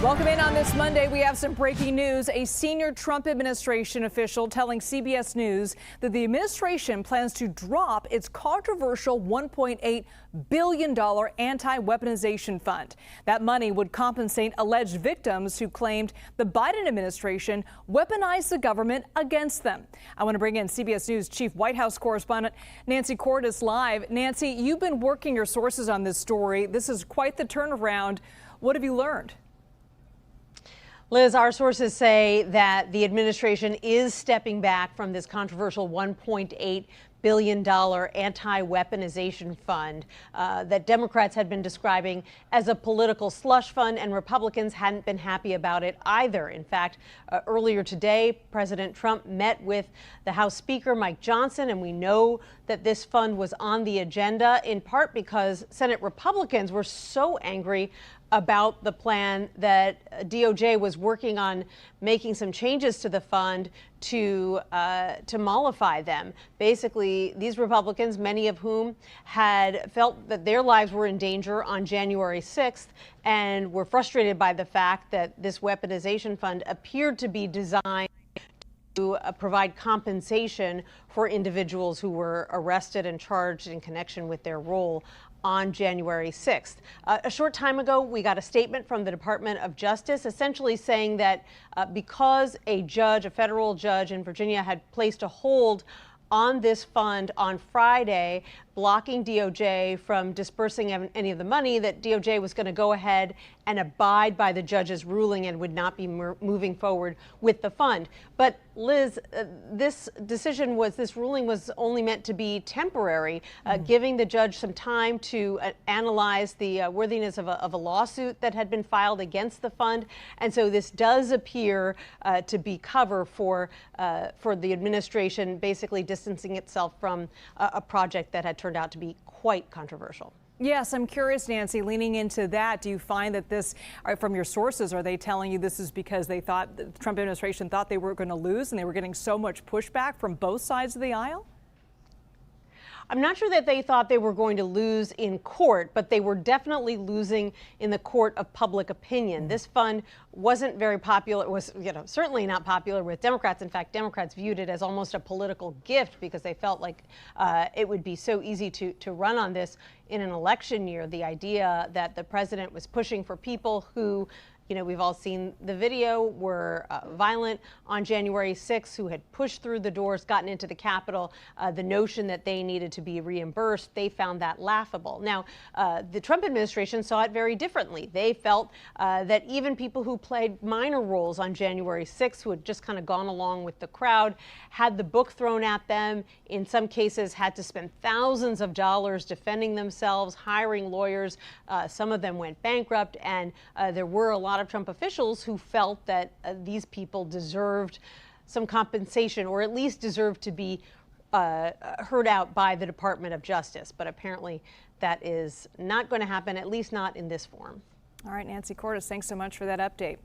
Welcome in on this Monday. We have some breaking news. A senior Trump administration official telling CBS News that the administration plans to drop its controversial $1.8 billion anti-weaponization fund. That money would compensate alleged victims who claimed the Biden administration weaponized the government against them. I want to bring in CBS News Chief White House correspondent Nancy Cordes live. Nancy, you've been working your sources on this story. This is quite the turnaround. What have you learned? Liz, our sources say that the administration is stepping back from this controversial $1.8 billion anti-weaponization fund that Democrats had been describing as a political slush fund, and Republicans hadn't been happy about it either. In fact, earlier today, President Trump met with the House Speaker, Mike Johnson, and we know that this fund was on the agenda in part because Senate Republicans were so angry about the plan that DOJ was working on making some changes to the fund to mollify them. Basically, these Republicans, many of whom had felt that their lives were in danger on January 6th and were frustrated by the fact that this weaponization fund appeared to be designed to provide compensation for individuals who were arrested and charged in connection with their role on January 6th. A short time ago, we got a statement from the Department of Justice essentially saying that because a federal judge in Virginia had placed a hold on this fund on Friday, blocking DOJ from dispersing any of the money, that DOJ was going to go ahead and abide by the judge's ruling and would not be moving forward with the fund. But Liz, this ruling was only meant to be temporary, giving the judge some time to analyze the worthiness of a lawsuit that had been filed against the fund. And so this does appear to be cover for the administration basically distancing itself from a project that had turned out to be quite controversial. Yes, I'm curious, Nancy, leaning into that, do you find that this, from your sources, are they telling you this is because they thought the Trump administration thought they were going to lose and they were getting so much pushback from both sides of the aisle? I'm not sure that they thought they were going to lose in court, but they were definitely losing in the court of public opinion. This fund wasn't very popular. It was, certainly not popular with Democrats. In fact, Democrats viewed it as almost a political gift because they felt like it would be so easy to run on this in an election year. The idea that the president was pushing for people who, we've all seen the video, were violent on January 6th, who had pushed through the doors, gotten into the Capitol. The notion that they needed to be reimbursed, they found that laughable. Now, the Trump administration saw it very differently. They felt that even people who played minor roles on January 6th, who had just kind of gone along with the crowd, had the book thrown at them, in some cases had to spend thousands of dollars defending themselves, hiring lawyers. Some of them went bankrupt, and there were a lot of Trump officials who felt that these people deserved some compensation, or at least deserved to be heard out by the Department of Justice. But apparently that is not going to happen, at least not in this form. All right, Nancy Cordes, thanks so much for that update.